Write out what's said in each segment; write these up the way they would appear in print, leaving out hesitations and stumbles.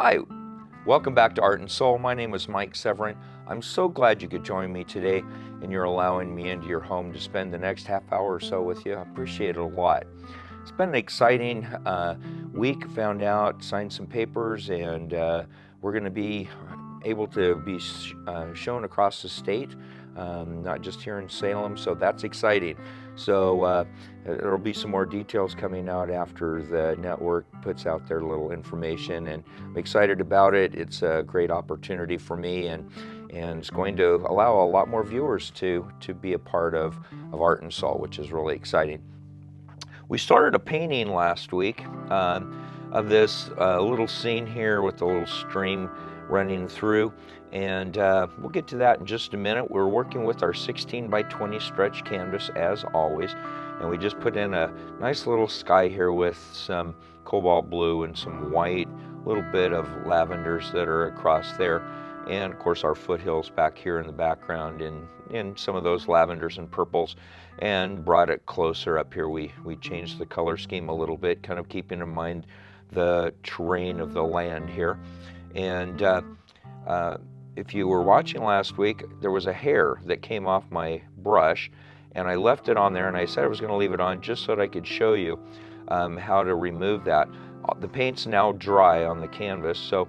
Hi, welcome back to Art and Soul. My name is Mike Severin. I'm so glad you could join me today and you're allowing me into your home to spend the next half hour or so with you. I appreciate it a lot. It's been an exciting week. Found out, signed some papers, and we're going to be able to be shown across the state, not just here in Salem, so that's exciting. So there'll be some more details coming out after the network puts out their little information, and I'm excited about it. It's a great opportunity for me, and it's going to allow a lot more viewers to be a part of Art and Soul, which is really exciting. We started a painting last week of this little scene here with the little stream running through, and we'll get to that in just a minute. We're working with our 16 by 20 stretch canvas as always, and we just put in a nice little sky here with some cobalt blue and some white, a little bit of lavenders that are across there, and of course our foothills back here in the background in some of those lavenders and purples, and brought it closer up here. We changed the color scheme a little bit, kind of keeping in mind the terrain of the land here. And if you were watching last week, there was a hair that came off my brush, and I left it on there, and I said I was going to leave it on just so that I could show you how to remove that. The paint's now dry on the canvas, so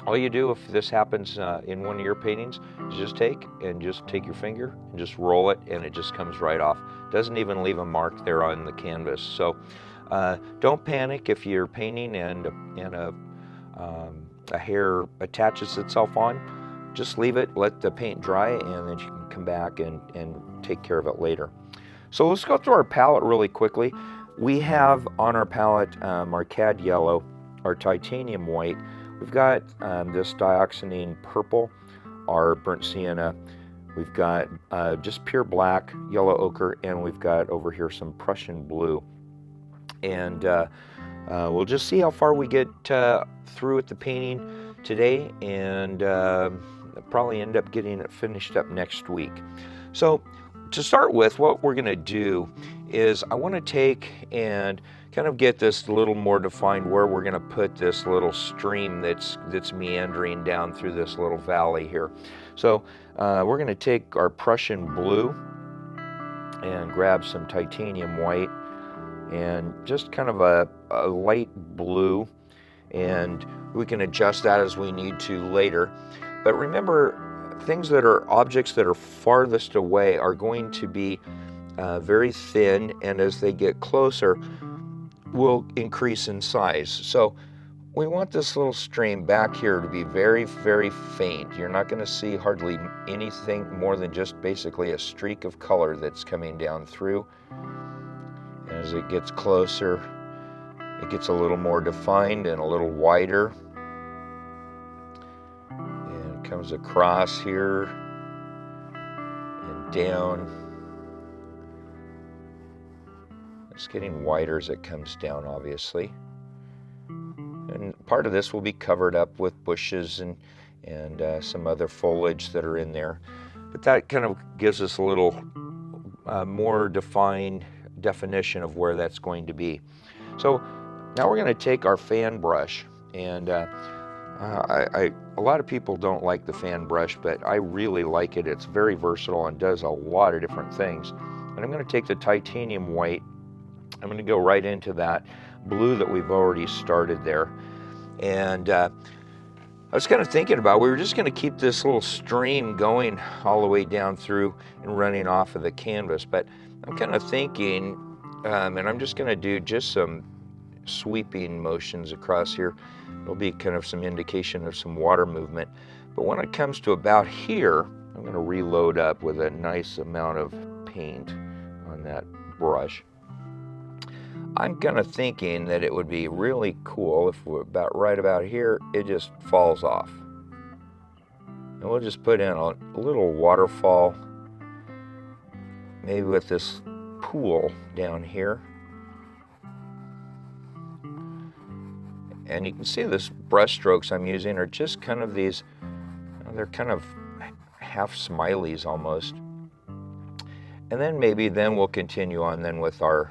all you do if this happens in one of your paintings is just take your finger and just roll it, and it just comes right off. Doesn't even leave a mark there on the canvas. So don't panic if you're painting and a hair attaches itself on. Just leave it, let the paint dry, and then you can come back and take care of it later. So let's go through our palette really quickly. We have on our palette our cad yellow, our titanium white. We've got this dioxazine purple, our burnt sienna. We've got just pure black, yellow ochre, and we've got over here some Prussian blue. And we'll just see how far we get through with the painting today, and probably end up getting it finished up next week. So to start with, what we're going to do is I want to take and kind of get this a little more defined where we're going to put this little stream that's meandering down through this little valley here. So we're going to take our Prussian blue and grab some titanium white and just kind of a light blue, and we can adjust that as we need to later. But remember, things that are objects that are farthest away are going to be very thin, and as they get closer will increase in size. So we want this little stream back here to be very, very faint. You're not going to see hardly anything more than just basically a streak of color that's coming down through. As it gets closer, it gets a little more defined and a little wider. And it comes across here and down. It's getting wider as it comes down, obviously. And part of this will be covered up with bushes and some other foliage that are in there. But that kind of gives us a little more defined definition of where that's going to be. So now we're going to take our fan brush, and a lot of people don't like the fan brush, but I really like it. It's very versatile and does a lot of different things. And I'm going to take the titanium white. I'm going to go right into that blue that we've already started there. And I was kind of thinking about, we were just going to keep this little stream going all the way down through and running off of the canvas, but I'm kind of thinking, and I'm just going to do just some sweeping motions across here. It'll be kind of some indication of some water movement. But when it comes to about here, I'm going to reload up with a nice amount of paint on that brush. I'm kind of thinking that it would be really cool if we're right about here, it just falls off. And we'll just put in a little waterfall, maybe with this pool down here. And you can see this brush strokes I'm using are just kind of these, they're kind of half smileys almost. And then maybe we'll continue on then with our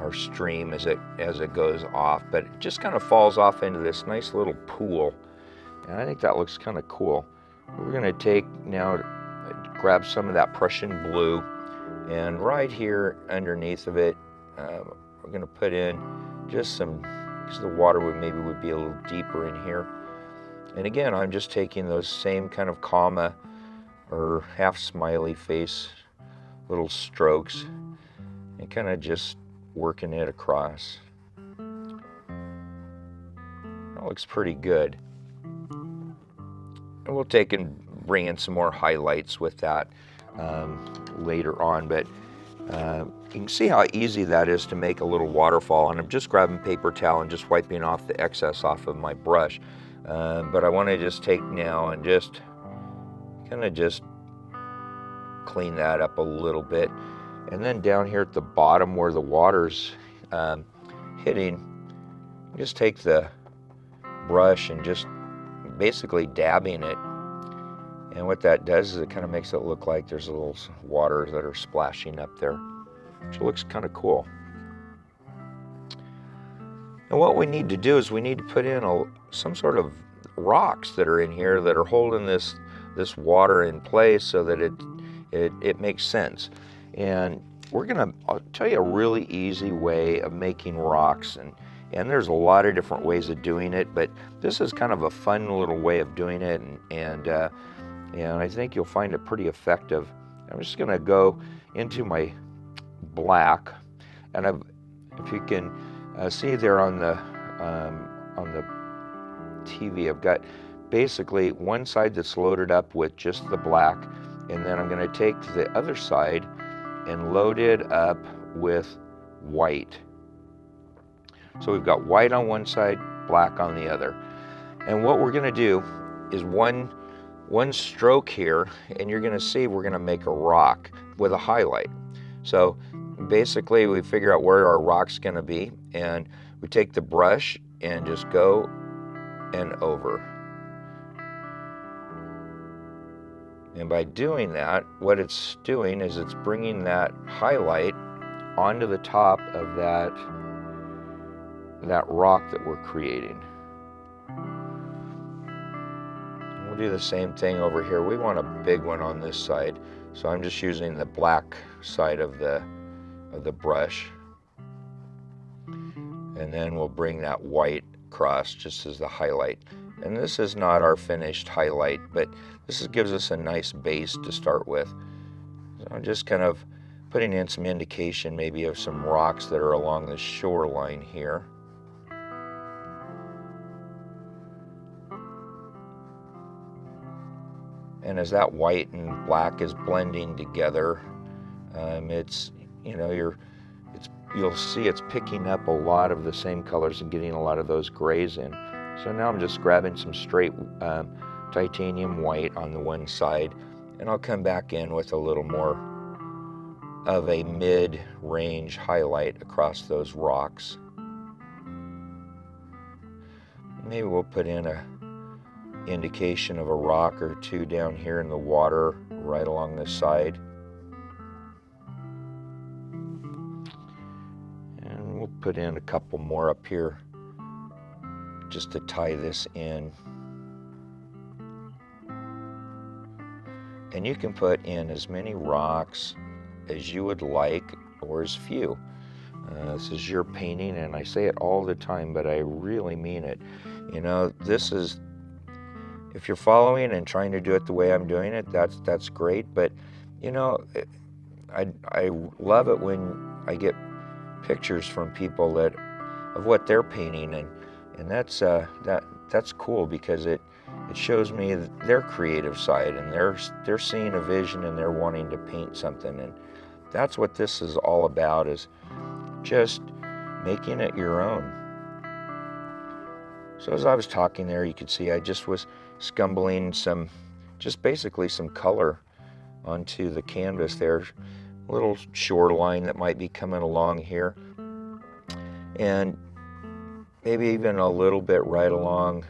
or stream as it goes off, but it just kind of falls off into this nice little pool, and I think that looks kind of cool. We're going to take now, grab some of that Prussian blue, and right here underneath of it, we're going to put in just some, because the water would be a little deeper in here. And again, I'm just taking those same kind of comma or half smiley face little strokes and kind of just working it across. That looks pretty good. And we'll take and bring in some more highlights with that later on, but you can see how easy that is to make a little waterfall, and I'm just grabbing paper towel and just wiping off the excess off of my brush. But I want to just take now and just kind of just clean that up a little bit. And then down here at the bottom where the water's hitting, just take the brush and just basically dabbing it. And what that does is it kind of makes it look like there's a little water that are splashing up there, which looks kind of cool. And what we need to do is we need to put in some sort of rocks that are in here that are holding this water in place so that it makes sense. And I'll tell you a really easy way of making rocks, and there's a lot of different ways of doing it, but this is kind of a fun little way of doing it, and I think you'll find it pretty effective. I'm just going to go into my black, and if you can see there on the TV, I've got basically one side that's loaded up with just the black, and then I'm going to take the other side and load it up with white. So we've got white on one side, black on the other. And what we're going to do is one stroke here, and you're going to see we're going to make a rock with a highlight. So basically we figure out where our rock's going to be, and we take the brush and just go and over. And by doing that, what it's doing is it's bringing that highlight onto the top of that rock that we're creating. And we'll do the same thing over here. We want a big one on this side, so I'm just using the black side of the brush, and then we'll bring that white across just as the highlight. And this is not our finished highlight, but this gives us a nice base to start with. So I'm just kind of putting in some indication maybe of some rocks that are along the shoreline here. And as that white and black is blending together, you'll see it's picking up a lot of the same colors and getting a lot of those grays in. So now I'm just grabbing some straight titanium white on the one side, and I'll come back in with a little more of a mid-range highlight across those rocks. Maybe we'll put in a indication of a rock or two down here in the water right along the side. And we'll put in a couple more up here just to tie this in. And you can put in as many rocks as you would like, or as few. This is your painting, and I say it all the time, but I really mean it. This is, if you're following and trying to do it the way I'm doing it, that's great. But I love it when I get pictures from people of what they're painting, and that's cool, because it shows me their creative side, and they're seeing a vision and they're wanting to paint something, and that's what this is all about, is just making it your own. So as I was talking there, you could see I just was scumbling basically some color onto the canvas there, a little shoreline that might be coming along here, and maybe even a little bit right along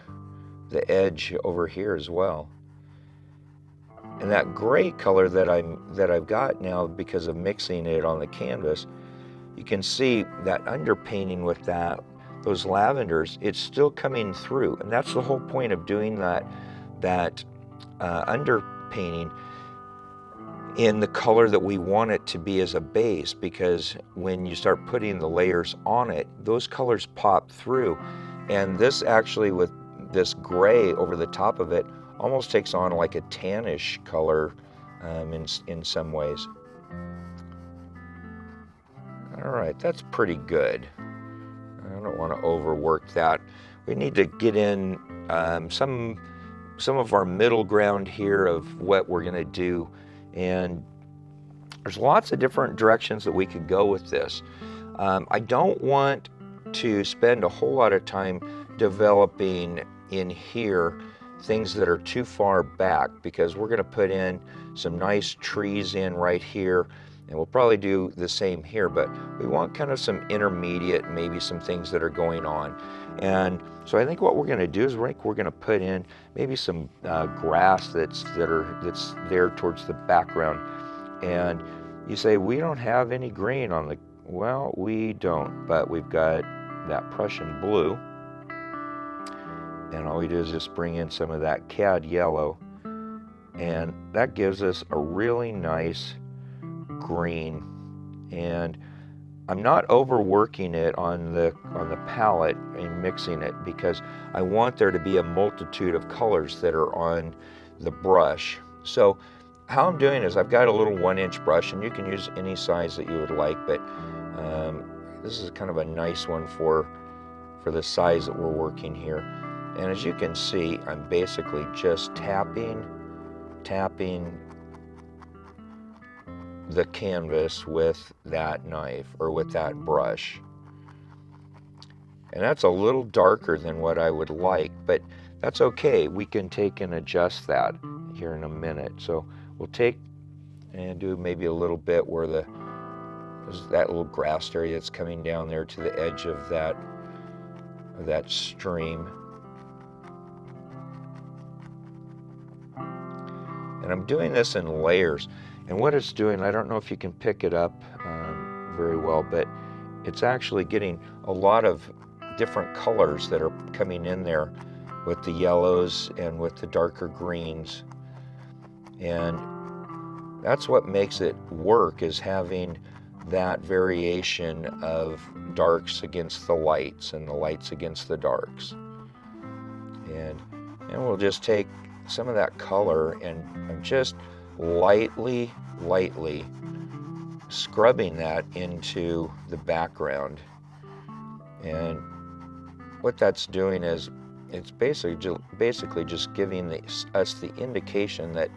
the edge over here as well. And that gray color that I've got now, because of mixing it on the canvas, you can see that underpainting with those lavenders, it's still coming through. And that's the whole point of doing that underpainting in the color that we want it to be as a base, because when you start putting the layers on it, those colors pop through. And this actually, with this gray over the top of it, almost takes on like a tannish color in some ways. All right, that's pretty good. I don't want to overwork that. We need to get in some of our middle ground here of what we're going to do. And there's lots of different directions that we could go with this. I don't want to spend a whole lot of time developing in here things that are too far back, because we're going to put in some nice trees in right here, and we'll probably do the same here, but we want kind of some intermediate, maybe some things that are going on. And so I think what we're going to do is we're going to put in maybe some grass that's there towards the background. And you say, we don't have any green on the, well, we don't, but we've got that Prussian blue. And all we do is just bring in some of that cad yellow, and that gives us a really nice green. And I'm not overworking it on the palette and mixing it, because I want there to be a multitude of colors that are on the brush. So how I'm doing is I've got a little 1-inch brush, and you can use any size that you would like, but this is kind of a nice one for the size that we're working here. And as you can see, I'm basically just tapping the canvas with that knife or with that brush. And that's a little darker than what I would like, but that's okay. We can take and adjust that here in a minute. So we'll take and do maybe a little bit where there's that little grass area that's coming down there to the edge of that stream. And I'm doing this in layers. And what it's doing, I don't know if you can pick it up very well, but it's actually getting a lot of different colors that are coming in there with the yellows and with the darker greens. And that's what makes it work, is having that variation of darks against the lights and the lights against the darks. And we'll just take some of that color and I'm just lightly scrubbing that into the background. And what that's doing is it's basically just giving us the indication that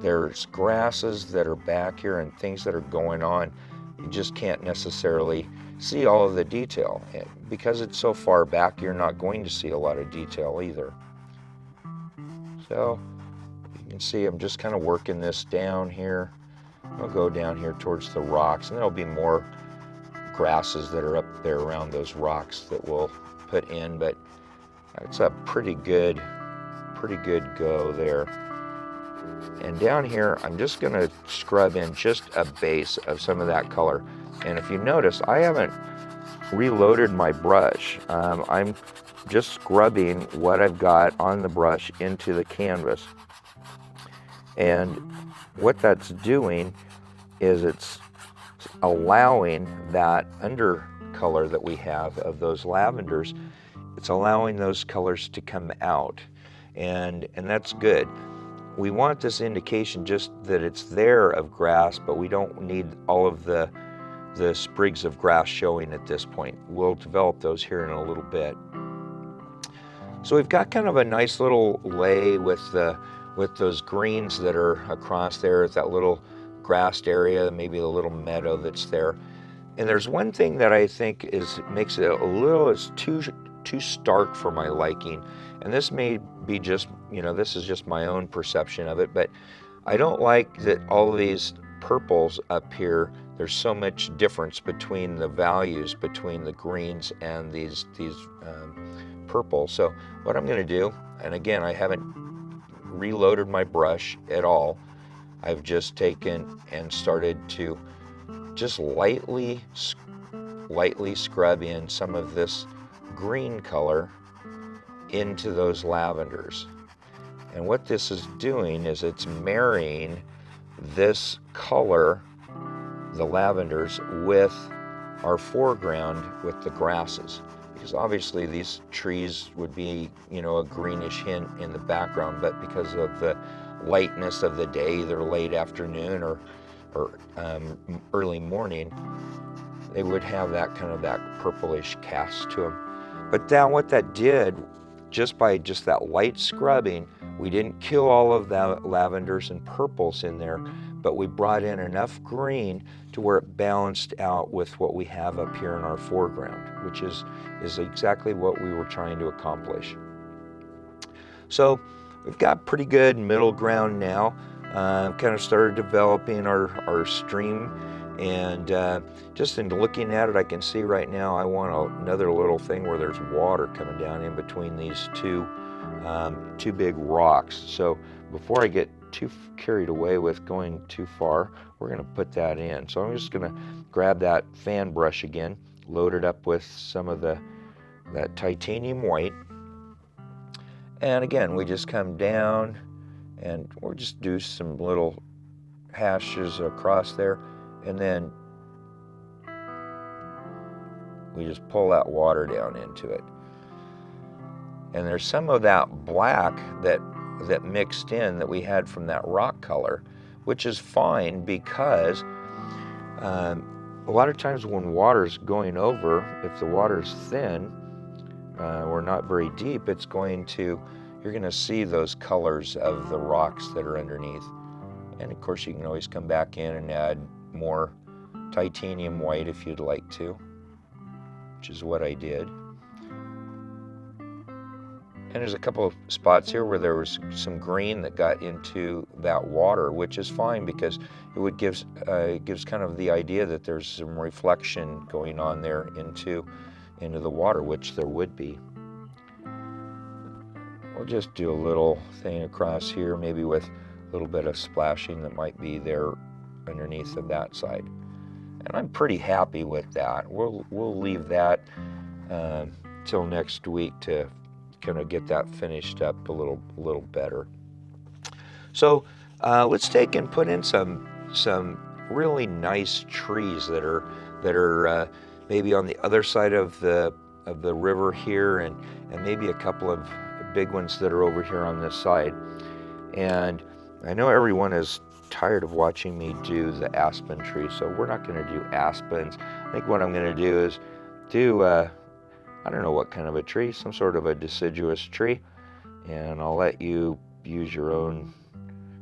there's grasses that are back here and things that are going on. You just can't necessarily see all of the detail. And because it's so far back, you're not going to see a lot of detail either. So you can see I'm just kind of working this down here. I'll go down here towards the rocks, and there'll be more grasses that are up there around those rocks that we'll put in, but it's a pretty good go there. And down here, I'm just going to scrub in just a base of some of that color. And if you notice, I haven't reloaded my brush. I'm just scrubbing what I've got on the brush into the canvas. And what that's doing is it's allowing that undercolor that we have of those lavenders, it's allowing those colors to come out. And that's good. We want this indication just that it's there of grass, but we don't need all of the sprigs of grass showing at this point. We'll develop those here in a little bit. So we've got kind of a nice little lay with those greens that are across there, that little grassed area, maybe the little meadow that's there. And there's one thing that I think makes it a little, it's too stark for my liking. And this may be just, this is just my own perception of it, but I don't like that all of these purples up here, there's so much difference between the values between the greens and these purple. So what I'm going to do, and again, I haven't reloaded my brush at all. I've just taken and started to just lightly scrub in some of this green color into those lavenders. And what this is doing is it's marrying this color, the lavenders, with our foreground with the grasses. Because obviously these trees would be, a greenish hint in the background, but because of the lightness of the day, either late afternoon or early morning, they would have that kind of that purplish cast to them. But now what that did, just by that light scrubbing, we didn't kill all of the lavenders and purples in there, but we brought in enough green to where it balanced out with what we have up here in our foreground, which is exactly what we were trying to accomplish. So we've got pretty good middle ground now. Kind of started developing our stream, and just in looking at it, I can see right now I want another little thing where there's water coming down in between these two big rocks. So before I get too carried away with going too far, we're going to put that in. So I'm just going to grab that fan brush again, load it up with some of that titanium white, and again we just come down and we'll just do some little hashes across there, and then we just pull that water down into it. And there's some of that black that mixed in that we had from that rock color, which is fine, because a lot of times when water's going over, if the water's thin or not very deep, you're going to see those colors of the rocks that are underneath. And of course you can always come back in and add more titanium white if you'd like to, which is what I did. And there's a couple of spots here where there was some green that got into that water, which is fine, because it gives kind of the idea that there's some reflection going on there into the water, which there would be. We'll just do a little thing across here, maybe with a little bit of splashing that might be there underneath of that side. And I'm pretty happy with that. We'll leave that till next week to kind of get that finished up a little better. So let's take and put in some really nice trees that are maybe on the other side of the river here, and maybe a couple of big ones that are over here on this side. And I know everyone is tired of watching me do the aspen tree, so we're not going to do aspens. I think what I'm going to do is do I don't know what kind of a tree, some sort of a deciduous tree, and I'll let you use your own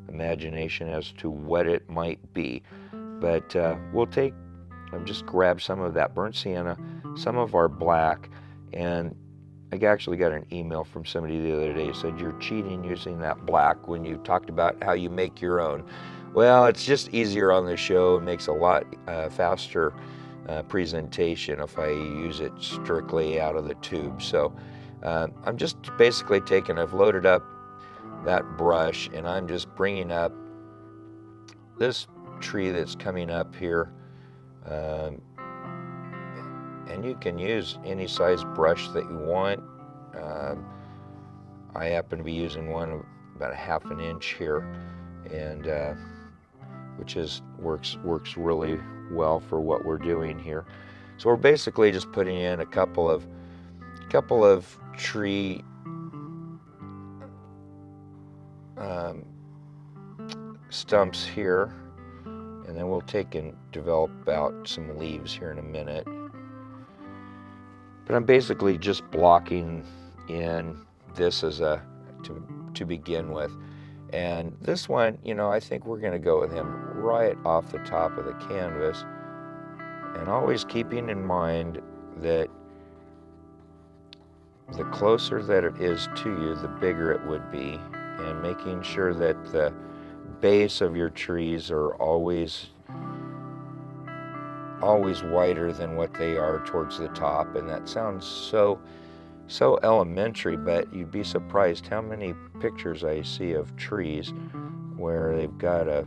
imagination as to what it might be. But we'll just grab some of that burnt sienna, some of our black, and I actually got an email from somebody the other day who said you're cheating using that black when you talked about how you make your own. Well, it's just easier on the show. It makes a lot faster presentation if I use it strictly out of the tube. So I'm just basically I've loaded up that brush, and I'm just bringing up this tree that's coming up here. And you can use any size brush that you want. I happen to be using one about 1/2 inch here, and which works really well for what we're doing here. So we're basically just putting in a couple of tree stumps here, and then we'll take and develop out some leaves here in a minute. But I'm basically just blocking in this as to begin with. And this one, I think we're going to go with him right off the top of the canvas, and always keeping in mind that the closer that it is to you, the bigger it would be, and making sure that the base of your trees are always wider than what they are towards the top. And that sounds so elementary, but you'd be surprised how many pictures I see of trees where they've got a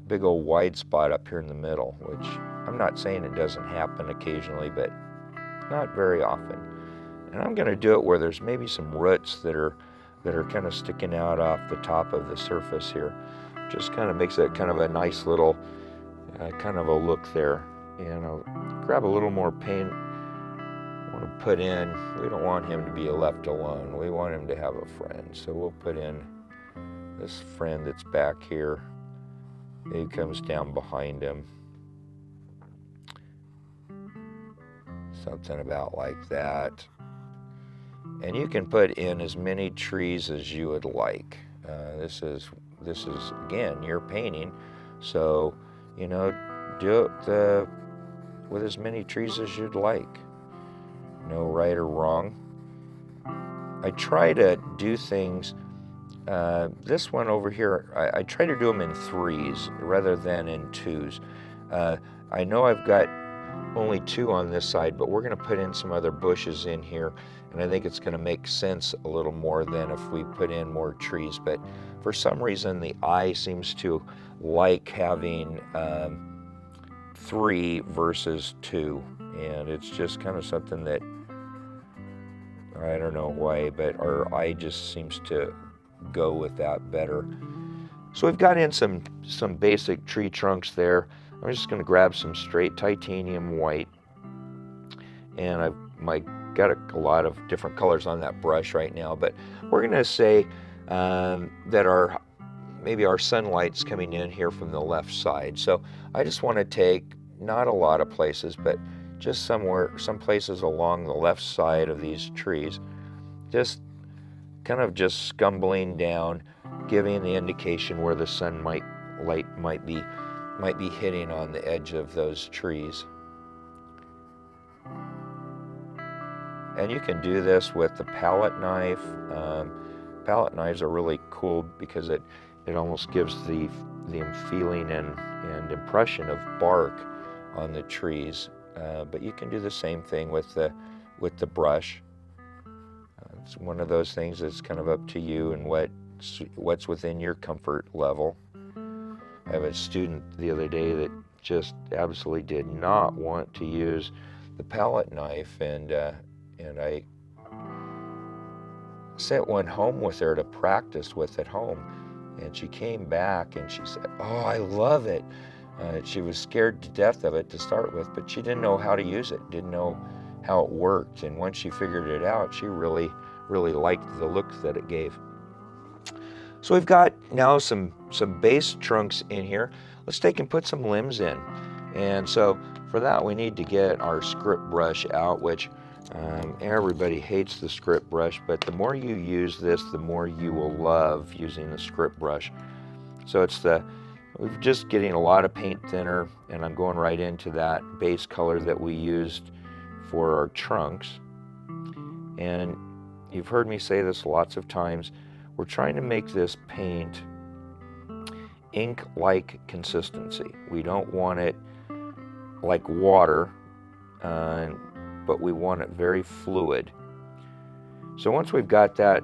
big old wide spot up here in the middle, which I'm not saying it doesn't happen occasionally, but not very often. And I'm going to do it where there's maybe some roots that are kind of sticking out off the top of the surface here. Just kind of makes it kind of a nice little kind of a look there. And I'll grab a little more paint I want to put in. We don't want him to be left alone. We want him to have a friend. So we'll put in this friend that's back here. He comes down behind him. Something about like that. And you can put in as many trees as you would like. This is again your painting, so you know, do it with as many trees as you'd like. No right or wrong. I try to do things. This one over here, I try to do them in threes rather than in twos. I know I've got only two on this side, but we're going to put in some other bushes in here, and I think it's going to make sense a little more than if we put in more trees. But for some reason, the eye seems to like having 3 versus 2, and it's just kind of something that I don't know why, but our eye just seems to go with that better. So we've got in some basic tree trunks there. I'm just going to grab some straight titanium white, and I've got a lot of different colors on that brush right now, but we're going to say that maybe our sunlight's coming in here from the left side. So I just want to take, not a lot of places, but just some places along the left side of these trees, just kind of just scumbling down, giving the indication where the sunlight might be hitting on the edge of those trees. And you can do this with the palette knife. Palette knives are really cool because it almost gives the feeling and impression of bark on the trees. But you can do the same thing with the brush. It's one of those things that's kind of up to you and what's within your comfort level. I have a student the other day that just absolutely did not want to use the palette knife, and I sent one home with her to practice with at home, and she came back and she said, "Oh, I love it." She was scared to death of it to start with, but she didn't know how to use it, didn't know how it worked, and once she figured it out, she really liked the look that it gave. So we've got now some base trunks in here. Let's take and put some limbs in. And so for that, we need to get our script brush out, which everybody hates the script brush, but the more you use this, the more you will love using the script brush. So we're just getting a lot of paint thinner, and I'm going right into that base color that we used for our trunks. And you've heard me say this lots of times, we're trying to make this paint ink-like consistency. We don't want it like water, but we want it very fluid. So once we've got that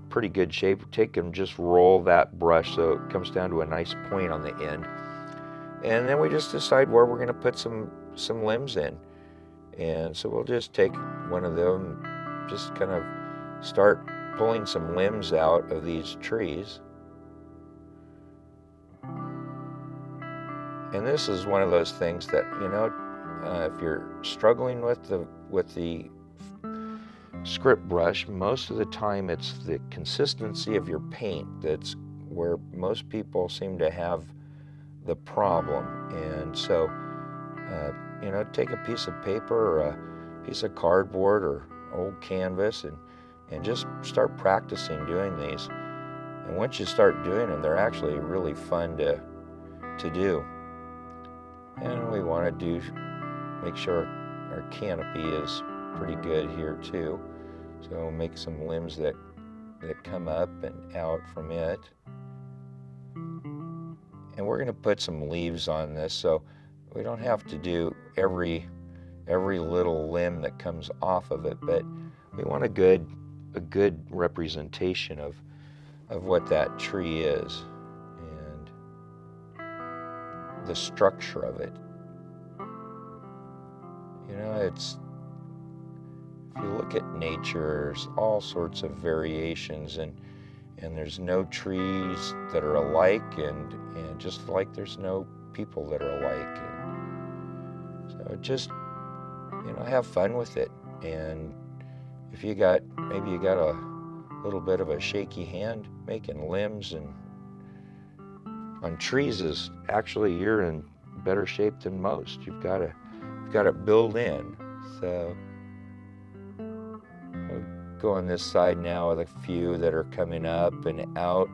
pretty good shape, take and just roll that brush so it comes down to a nice point on the end. And then we just decide where we're going to put some limbs in. And so we'll just take one of them, just kind of start pulling some limbs out of these trees. And this is one of those things that, if you're struggling with the script brush, most of the time it's the consistency of your paint that's where most people seem to have the problem. And so, take a piece of paper or a piece of cardboard or old canvas and just start practicing doing these. And once you start doing them, they're actually really fun to do. And we want to make sure our canopy is pretty good here too. So we'll make some limbs that come up and out from it. And we're going to put some leaves on this, so we don't have to do every little limb that comes off of it, but we want a good representation of what that tree is. And the structure of it. You know, if you look at nature, there's all sorts of variations, and there's no trees that are alike, and just like there's no people that are alike. And so just, you know, have fun with it. And if maybe you got a little bit of a shaky hand making limbs and on trees, is actually you're in better shape than most. You've got it built in. So we'll go on this side now with a few that are coming up and out.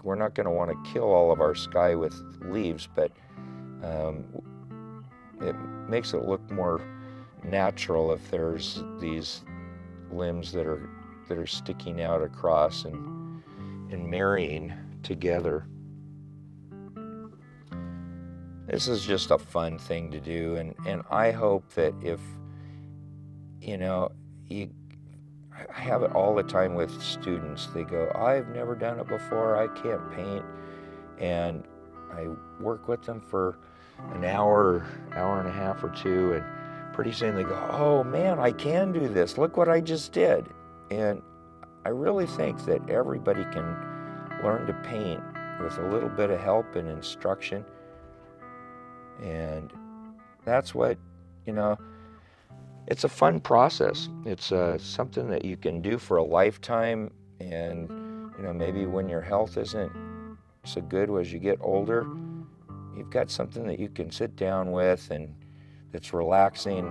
We're not going to want to kill all of our sky with leaves, but it makes it look more natural if there's these limbs that are sticking out across and marrying together. This is just a fun thing to do, and I hope that if, you know, I have it all the time with students. They go, I've never done it before, I can't paint. And I work with them for an hour and a half or two, and pretty soon they go, oh man, I can do this. Look what I just did. And I really think that everybody can learn to paint with a little bit of help and instruction. And that's what, you know, it's a fun process. It's something that you can do for a lifetime. And, you know, maybe when your health isn't so good as you get older, you've got something that you can sit down with and that's relaxing.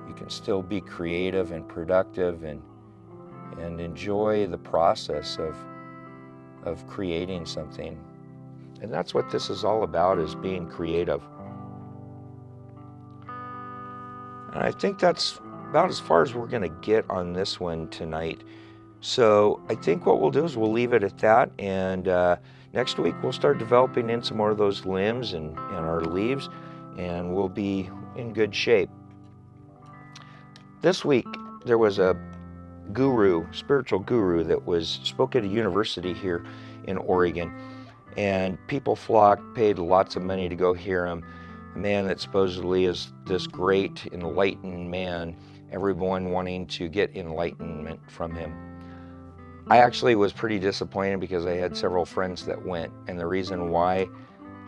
You can still be creative and productive and enjoy the process of creating something. And that's what this is all about, is being creative. And I think that's about as far as we're going to get on this one tonight. So I think what we'll do is we'll leave it at that, and next week we'll start developing in some more of those limbs and our leaves, and we'll be in good shape. This week there was a spiritual guru that spoke at a university here in Oregon, and people flocked, paid lots of money to go hear him. A man that supposedly is this great enlightened man, everyone wanting to get enlightenment from him. I actually was pretty disappointed because I had several friends that went, and the reason why,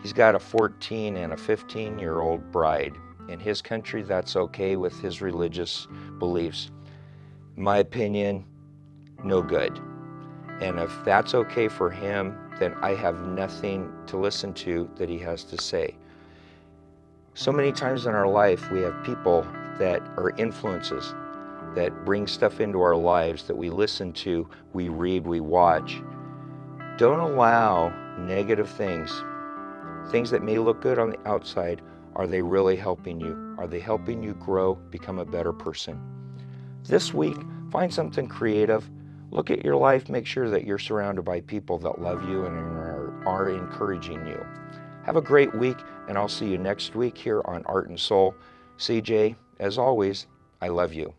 he's got a 14 and a 15-year-old bride. In his country, that's okay with his religious beliefs. In my opinion, no good. And if that's okay for him, then I have nothing to listen to that he has to say. So many times in our life, we have people that are influences, that bring stuff into our lives that we listen to, we read, we watch. Don't allow negative things that may look good on the outside. Are they really helping you? Are they helping you grow, become a better person? This week, find something creative. Look at your life, make sure that you're surrounded by people that love you and are encouraging you. Have a great week, and I'll see you next week here on Art and Soul. CJ, as always, I love you.